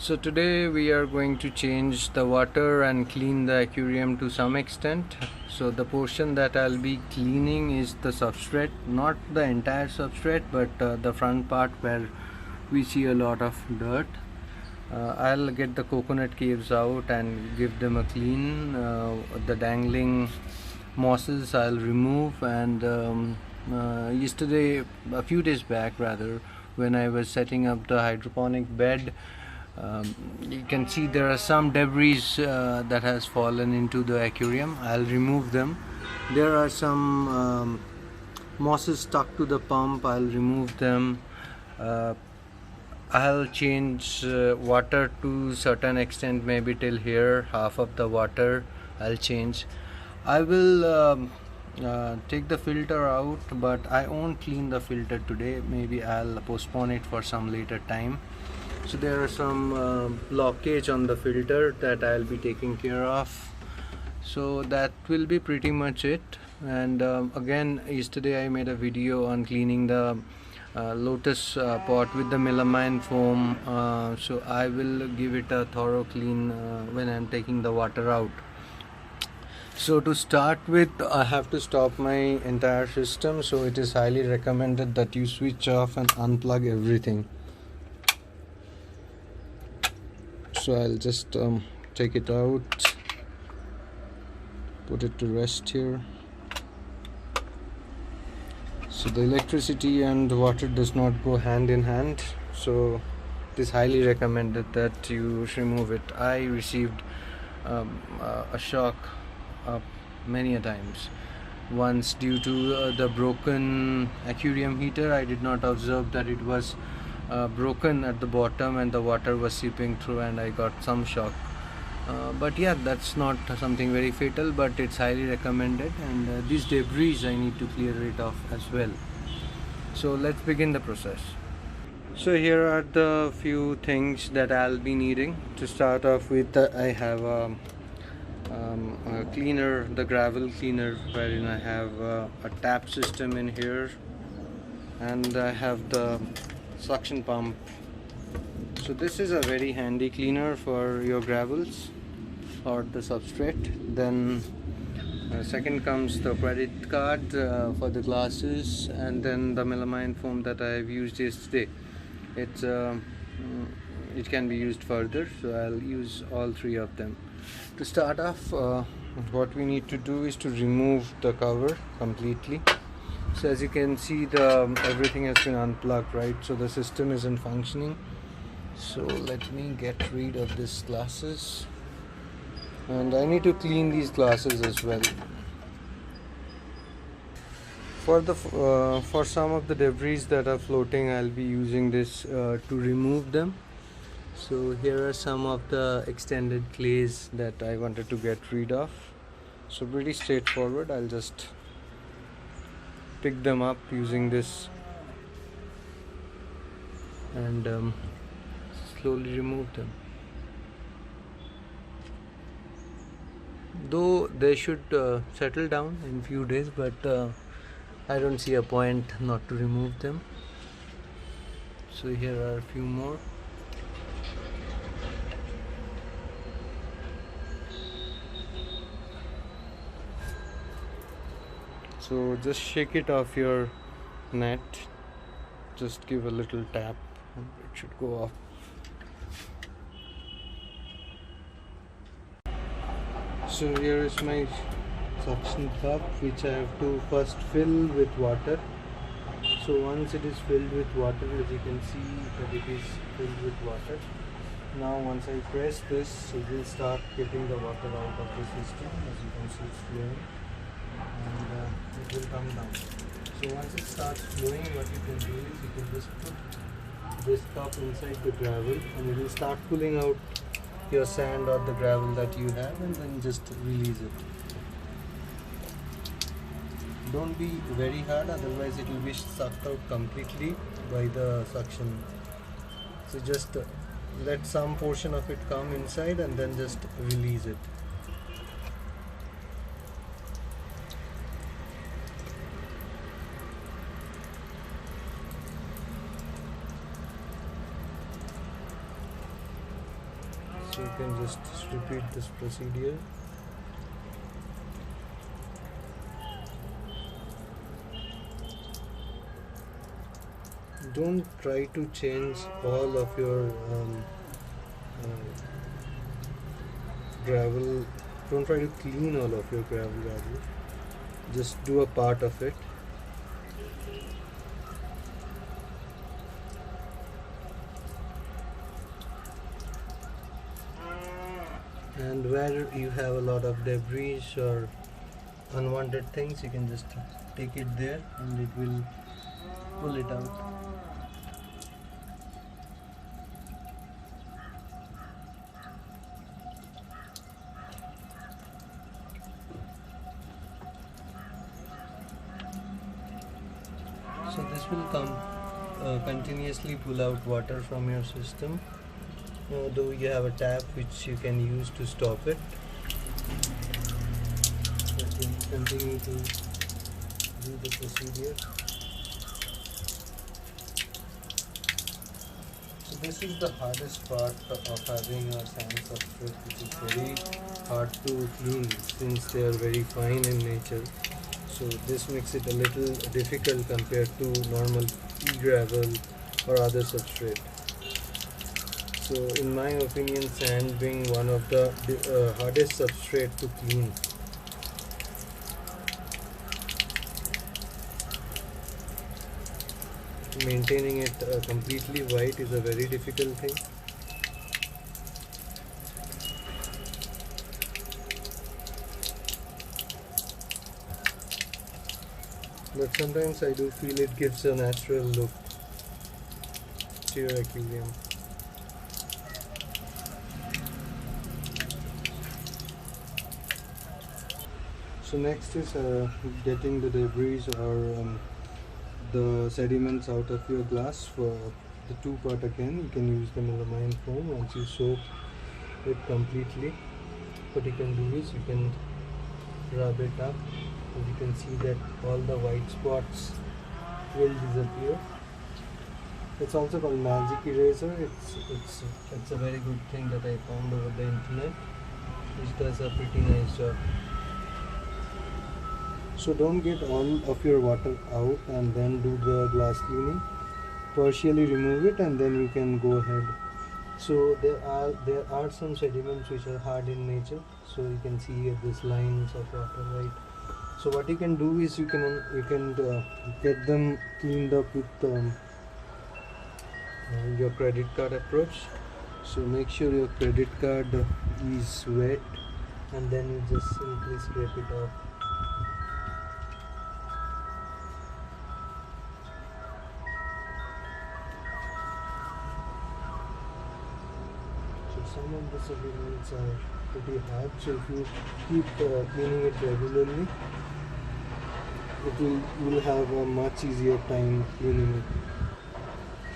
So today we are going to change the water and clean the aquarium to some extent. So the portion that I'll be cleaning is the substrate, not the entire substrate, but the front part where we see a lot of dirt. I'll get the coconut caves out and give them a clean. The dangling mosses I'll remove, and yesterday, a few days back rather, when I was setting up the hydroponic bed, you can see there are some debris that has fallen into the aquarium. I'll remove them. There are some mosses stuck to the pump. I'll remove them. I'll change water to certain extent, maybe till here, half of the water I'll change. I will take the filter out, but I won't clean the filter today. Maybe I'll postpone it for some later time. So there are some blockage on the filter that I'll be taking care of. So that will be pretty much it. And again, yesterday I made a video on cleaning the lotus pot with the melamine foam. So I will give it a thorough clean when I'm taking the water out. So to start with, I have to stop my entire system. So it is highly recommended that you switch off and unplug everything. So I'll just take it out, put it to rest here. So the electricity and water does not go hand in hand, so it is highly recommended that you remove it. I received a shock many a times. Once, due to the broken aquarium heater, I did not observe that it was broken at the bottom and the water was seeping through, and I got some shock. But yeah, that's not something very fatal, but it's highly recommended, and these debris I need to clear it off as well. So let's begin the process. So here are the few things that I'll be needing. To start off with, I have a cleaner, the gravel cleaner, wherein I have a tap system in here, and I have the suction pump. So this is a very handy cleaner for your gravels or the substrate. Then second comes the credit card for the glasses, and then the melamine foam that I have used yesterday. It can be used further, so I'll use all three of them. To start off, what we need to do is to remove the cover completely. So as you can see, everything has been unplugged, right? So the system isn't functioning. So let me get rid of these glasses, and I need to clean these glasses as well. For some of the debris that are floating, I'll be using this to remove them. So here are some of the extended clays that I wanted to get rid of. So pretty straightforward. I'll just pick them up using this and slowly remove them. Though they should settle down in few days, but I don't see a point not to remove them. So here are a few more. So just shake it off your net, just give a little tap and it should go off. So here is my suction cup, which I have to first fill with water. So once it is filled with water, as you can see that it is filled with water. Now once I press this, it will start getting the water out of the system. As you can see, it's flowing, and it will come down. So once it starts flowing, what you can do is you can just put this cup inside the gravel, and it will start pulling out your sand or the gravel that you have, and then just release it. Don't be very hard, otherwise it will be sucked out completely by the suction. So just let some portion of it come inside and then just release it. So you can just repeat this procedure. Don't try to change all of your gravel. Don't try to clean all of your gravel rather. Just do a part of it. And where you have a lot of debris or unwanted things, you can just take it there and it will pull it out. So this will continuously pull out water from your system, though you have a tap which you can use to stop it. But you continue to do the procedure. So this is the hardest part of having a sand substrate, which is very hard to clean since they are very fine in nature. So this makes it a little difficult compared to normal gravel or other substrate. So in my opinion, sand being one of the hardest substrate to clean. Maintaining it completely white is a very difficult thing. But sometimes I do feel it gives a natural look to your aquarium. So next is getting the debris or the sediments out of your glass. For the two-part again, you can use the melamine foam once you soak it completely. What you can do is you can rub it up. And you can see that all the white spots will disappear. It's also called magic eraser. It's a very good thing that I found over the internet, which does a pretty nice job. So don't get all of your water out and then do the glass cleaning. Partially remove it and then you can go ahead. So there are some sediments which are hard in nature. So you can see here these lines of water, right? So what you can do is you can get them cleaned up with your credit card approach. So make sure your credit card is wet and then you just simply scrape it off. So some of the sediments are pretty hard, so if you keep cleaning it regularly, you will have a much easier time cleaning it.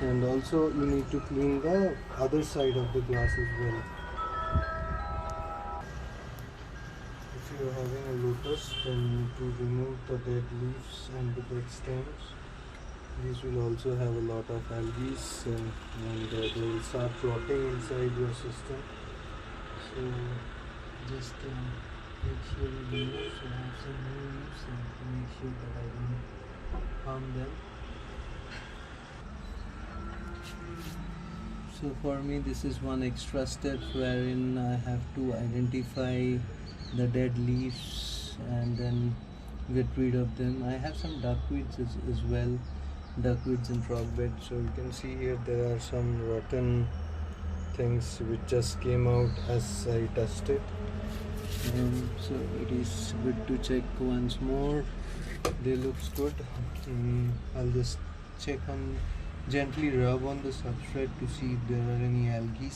And also you need to clean the other side of the glass as well. If you are having a lotus, then you need to remove the dead leaves and the dead stems. These will also have a lot of algae and they will start rotting inside your system. So just make sure you remove some new leaves and make sure that I don't harm them. So for me this is one extra step wherein I have to identify the dead leaves and then get rid of them. I have some duckweeds as well, duckweeds and frog bed. So you can see here there are some rotten things which just came out as I touched it. So it is good to check once more. They looks good. I'll just check on, gently rub on the substrate to see if there are any algae.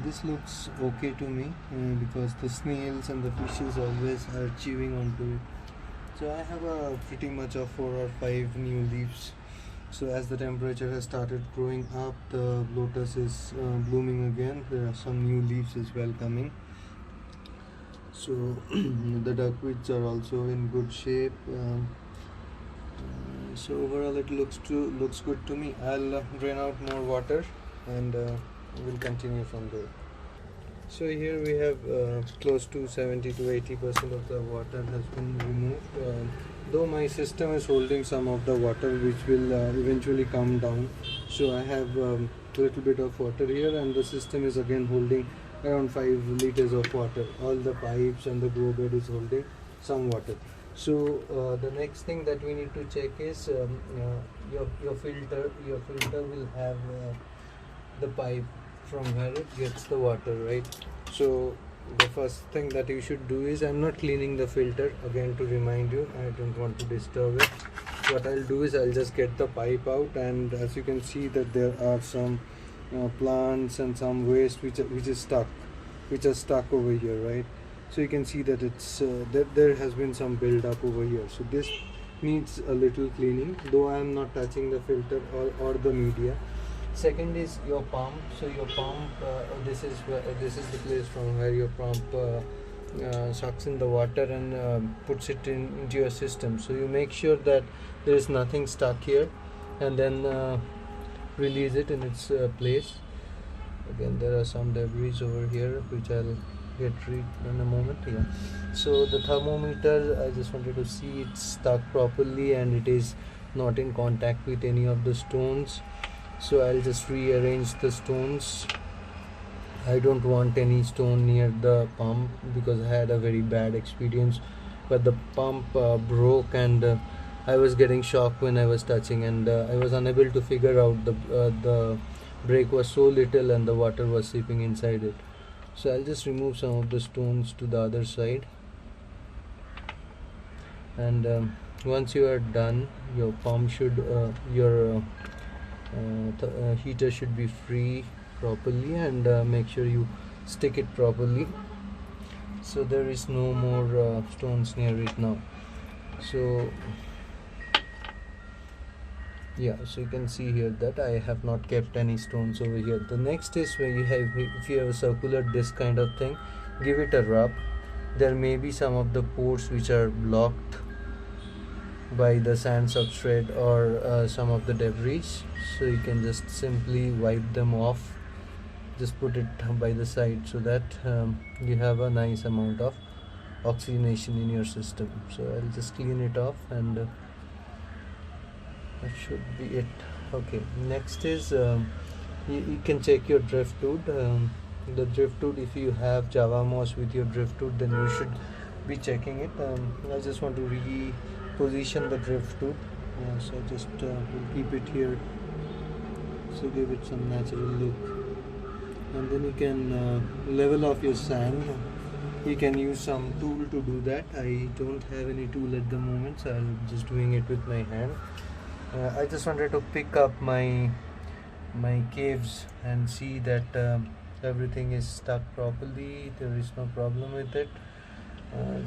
This looks okay to me because the snails and the fishes always are chewing onto it. So I have a pretty much of 4 or 5 new leaves. So as the temperature has started growing up, the lotus is blooming again. There are some new leaves as well coming. So the duckweeds are also in good shape. So overall it looks good to me. I'll drain out more water and we'll continue from there. So here we have close to 70 to 80% of the water has been removed. Though my system is holding some of the water which will eventually come down. So I have little bit of water here, and the system is again holding around 5 liters of water. All the pipes and the grow bed is holding some water. So the next thing that we need to check is your filter. Your filter will have the pipe from where it gets the water, right? So the first thing that you should do is, I'm not cleaning the filter again to remind you, I don't want to disturb it. What I'll do is I'll just get the pipe out, and as you can see that there are some plants and some waste which are stuck over here, right? So you can see that it's there has been some build up over here. So this needs a little cleaning, though I am not touching the filter or the media. Second is your pump. So your pump, this is the place from where your pump sucks in the water and puts it into your system. So you make sure that there is nothing stuck here, and then release it in its place. Again, there are some debris over here which I'll get rid in a moment. Yeah. So the thermometer, I just wanted to see it's stuck properly and it is not in contact with any of the stones. So I'll just rearrange the stones. I don't want any stone near the pump because I had a very bad experience, but the pump broke, and I was getting shocked when I was touching, and I was unable to figure out the break was so little and the water was seeping inside it. So I'll just remove some of the stones to the other side, and once you are done, your pump should heater should be free properly, and make sure you stick it properly so there is no more stones near it now. So yeah, so you can see here that I have not kept any stones over here. The next is where if you have a circular disc kind of thing, give it a rub. There may be some of the pores which are blocked by the sand substrate or some of the debris, so you can just simply wipe them off. Just put it by the side so that you have a nice amount of oxygenation in your system. So I'll just clean it off, and that should be it. Okay, next is you can check your driftwood. The driftwood, if you have java moss with your driftwood, then you should be checking it. I just want to reposition the driftwood, so just keep it here, so give it some natural look, and then you can level off your sand. You can use some tool to do that. I don't have any tool at the moment, so I'm just doing it with my hand. I just wanted to pick up my caves and see that everything is stuck properly, there is no problem with it.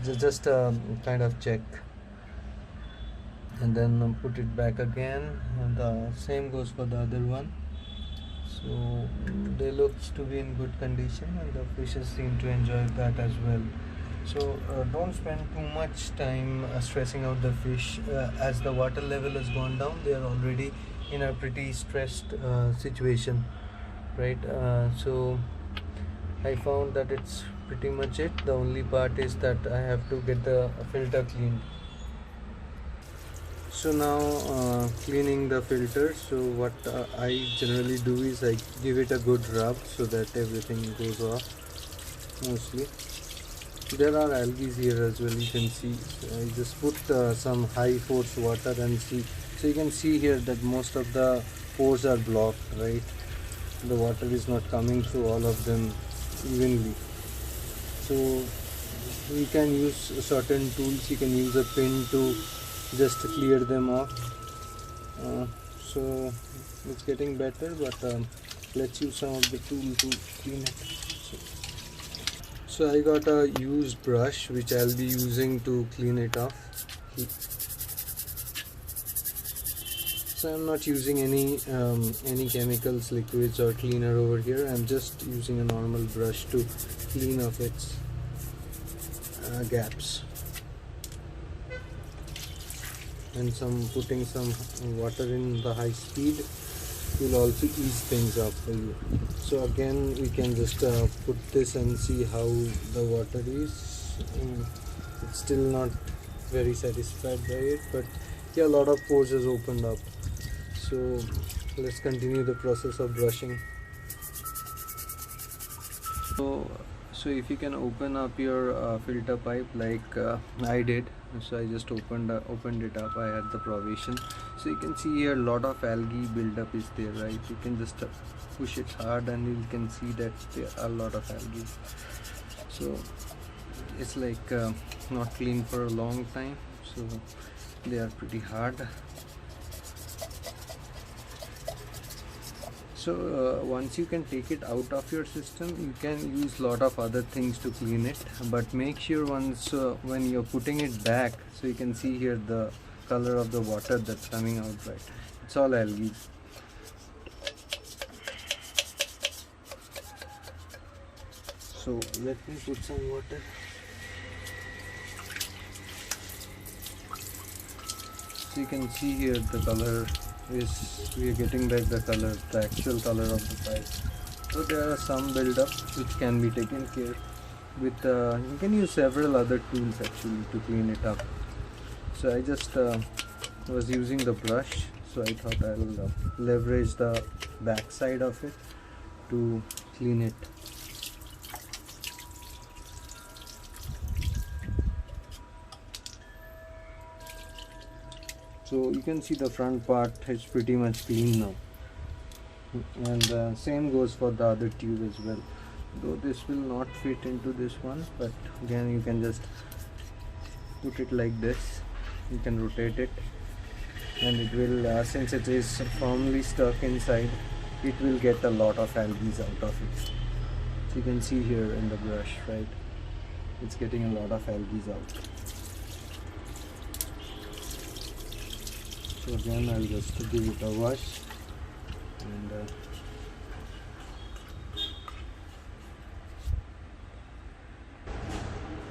Just kind of check, and then put it back again, and the same goes for the other one. So they looks to be in good condition, and the fishes seem to enjoy that as well. So don't spend too much time stressing out the fish. As the water level has gone down, they are already in a pretty stressed situation, right? So I found that it's pretty much it. The only part is that I have to get the filter cleaned. So now cleaning the filter. So what I generally do is I give it a good rub so that everything goes off mostly. There are algae here as well, you can see. So I just put some high force water and see. So you can see here that most of the pores are blocked, right? The water is not coming through all of them evenly. So you can use certain tools. You can use a pin to just clear them off. So it's getting better, but let's use some of the tool to clean it. So I got a used brush which I'll be using to clean it off. So I'm not using any chemicals, liquids or cleaner over here. I'm just using a normal brush to clean off its gaps. And putting some water in the high speed. will also ease things up for you. So again, we can just put this and see how the water is. It's still not very satisfied by it, but yeah, a lot of pores has opened up. So let's continue the process of brushing. So if you can open up your filter pipe like I did, so I just opened it up. I had the provision, so you can see here a lot of algae buildup is there, right? You can just push it hard and you can see that there are a lot of algae. So it's like not clean for a long time, so they are pretty hard. So once you can take it out of your system, you can use lot of other things to clean it, but make sure once when you're putting it back, so you can see here the color of the water that's coming out, right? It's all algae. So let me put some water. So you can see here the color is, we are getting back the color, the actual color of the pipe. So there are some build-up which can be taken care with. You can use several other tools actually to clean it up. So I just was using the brush, so I thought I'll leverage the back side of it to clean it. So you can see the front part is pretty much clean now, and same goes for the other tube as well, though this will not fit into this one, but again you can just put it like this. You can rotate it and it will, since it is firmly stuck inside, it will get a lot of algae out of it. So you can see here in the brush, right, it's getting a lot of algae out. So again I'll just give it a wash, and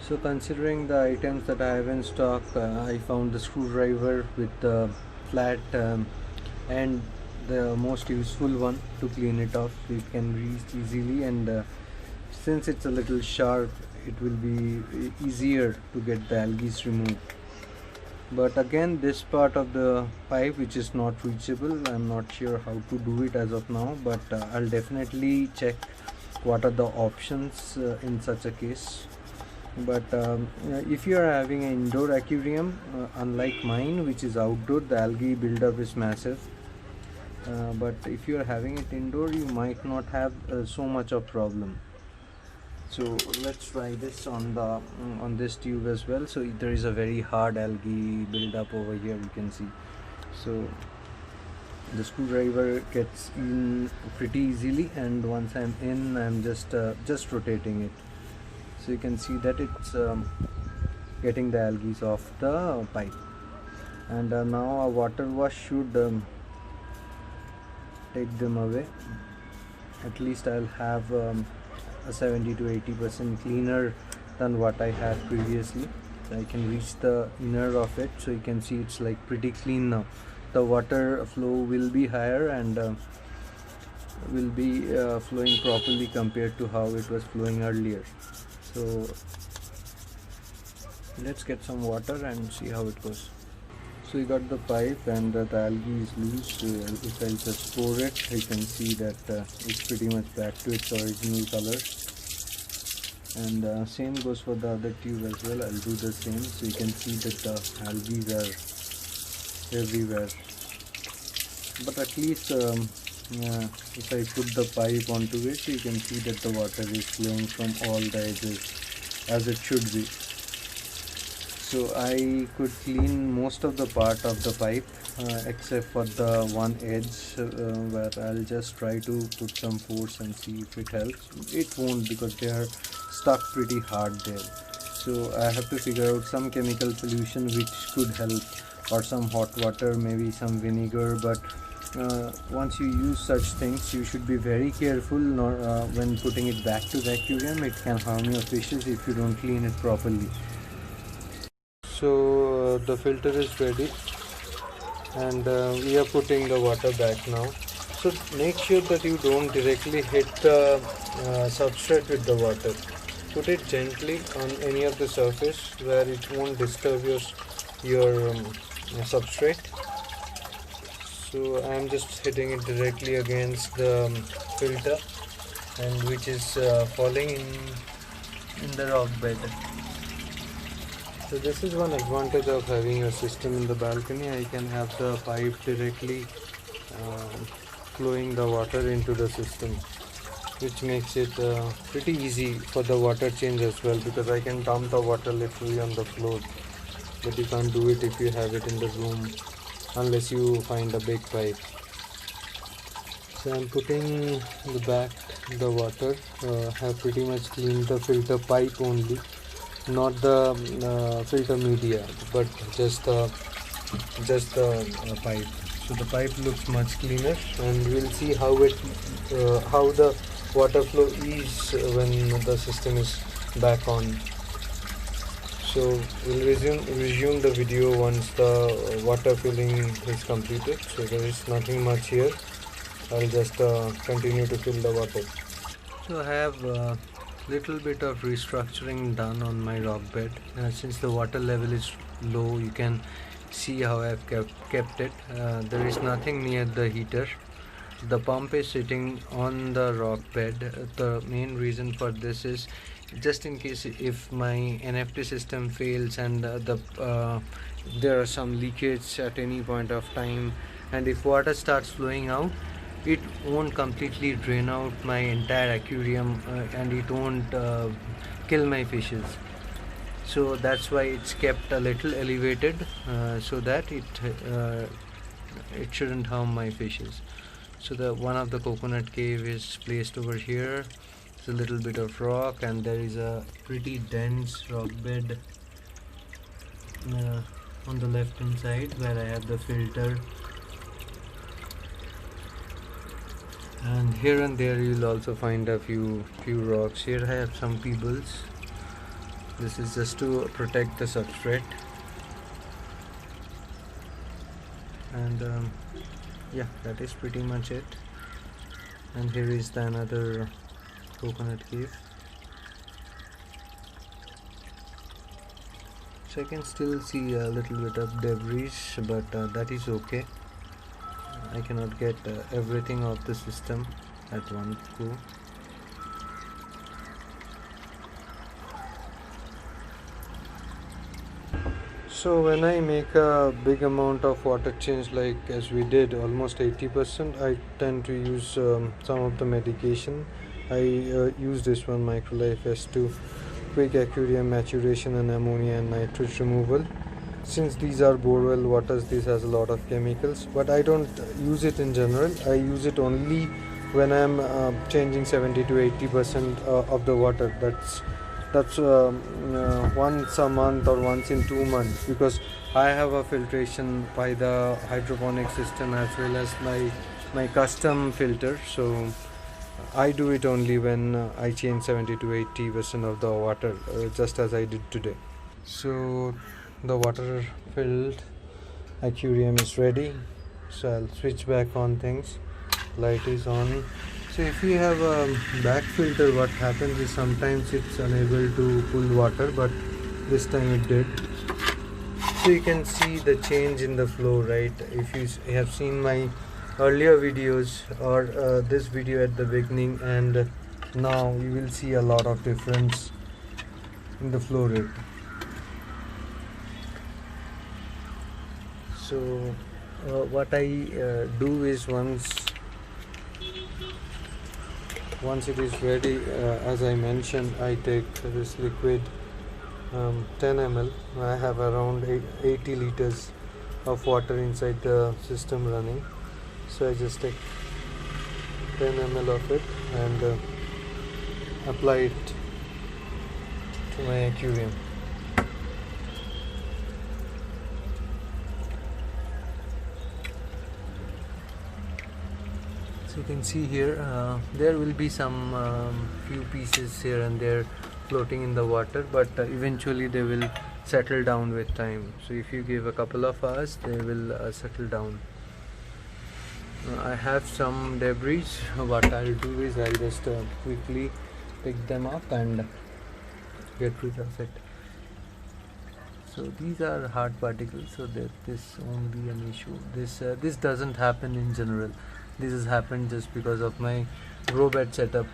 so considering the items that I have in stock, I found the screwdriver with the flat and the most useful one to clean it off, so it can reach easily, and since it's a little sharp, it will be easier to get the algae removed. But again, this part of the pipe which is not reachable, I'm not sure how to do it as of now, but I'll definitely check what are the options in such a case. But if you are having an indoor aquarium, unlike mine which is outdoor, the algae buildup is massive. But if you are having it indoor, you might not have so much of problem. So let's try this on this tube as well. So there is a very hard algae buildup over here, you can see. So the screwdriver gets in pretty easily, and once I'm in, I'm just rotating it. So you can see that it's getting the algae off the pipe, and now a water wash should take them away. At least I'll have a 70 to 80% cleaner than what I had previously. So I can reach the inner of it, so you can see it's like pretty clean now. The water flow will be higher and will be flowing properly compared to how it was flowing earlier. So let's get some water and see how it goes. So you got the pipe and the algae is loose. If I just pour it, you can see that it's pretty much back to its original color. And same goes for the other tube as well. I'll do the same. So you can see that the algae are everywhere. But at least if I put the pipe onto it, you can see that the water is flowing from all the edges as it should be. So I could clean most of the part of the pipe except for the one edge where I'll just try to put some force and see if it helps. It won't, because they are stuck pretty hard there. So I have to figure out some chemical solution which could help, or some hot water, maybe some vinegar. But once you use such things, you should be very careful when putting it back to the aquarium. It can harm your fishes if you don't clean it properly. So the filter is ready, and we are putting the water back now. So make sure that you don't directly hit the substrate with the water. Put it gently on any of the surface where it won't disturb your substrate. So I am just hitting it directly against the filter, and which is falling in the rock bed. So this is one advantage of having a system in the balcony. I can have the pipe directly flowing the water into the system, which makes it pretty easy for the water change as well, because I can dump the water literally on the floor, but you can't do it if you have it in the room unless you find a big pipe. So I'm putting the water. Have pretty much cleaned the filter pipe only, not the filter media, but just the pipe. So the pipe looks much cleaner, and we'll see how the water flow is when the system is back on. So we'll resume the video once the water filling is completed. So there is nothing much here. I'll just continue to fill the water. So I have a little bit of restructuring done on my rock bed. Since the water level is low, you can see how I've kept it. There is nothing near the heater. The pump is sitting on the rock bed. The main reason for this is just in case if my NFT system fails and there are some leakage at any point of time, and if water starts flowing out, it won't completely drain out my entire aquarium and it won't kill my fishes. So that's why it's kept a little elevated, so that it shouldn't harm my fishes. So one of the coconut cave is placed over here. It's a little bit of rock, and there is a pretty dense rock bed on the left hand side where I have the filter. And here and there you'll also find a few rocks. Here I have some pebbles. This is just to protect the substrate. And yeah, that is pretty much it. And here is the another coconut cave. So I can still see a little bit of debris, but that is okay. I cannot get everything off the system at one go. So when I make a big amount of water change, like as we did almost 80%, I tend to use some of the medication. I use this one, Microlife S2, quick aquarium maturation and ammonia and nitrate removal. Since these are borewell waters, this has a lot of chemicals, but I don't use it in general. I use it only when I'm changing 70 to 80% of the water. That's once a month or once in 2 months, because I have a filtration by the hydroponic system as well as my custom filter. So I do it only when I change 70 to 80% of the water, just as I did today. So the water filled aquarium is ready, so I'll switch back on things. Light is on. So if you have a back filter, what happens is sometimes it's unable to pull water, but this time it did. So you can see the change in the flow, right? If you have seen my earlier videos or this video at the beginning and now, you will see a lot of difference in the flow rate. So what I do is once it is ready, as I mentioned, I take this liquid 10 ml. I have around 80 liters of water inside the system running, so I just take 10 ml of it and apply it to my aquarium. So you can see here there will be some few pieces here and there floating in the water, but eventually they will settle down with time. So if you give a couple of hours, they will settle down. I have some debris. What I'll do is I'll just quickly pick them up and get rid of it. So these are hard particles, so that this won't be an issue. This doesn't happen in general. This has happened just because of my grow bed setup.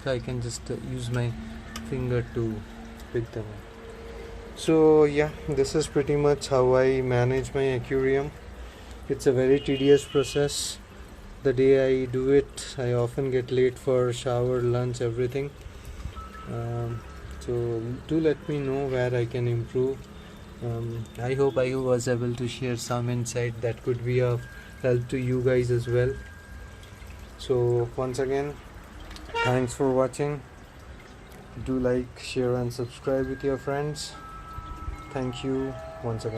So I can just use my finger to pick them up. So yeah, this is pretty much how I manage my aquarium. It's a very tedious process. The day I do it, I often get late for shower, lunch, everything. So do let me know where I can improve. I hope I was able to share some insight that could be of help to you guys as well. So once again, thanks for watching. Do like, share and subscribe with your friends. Thank you once again.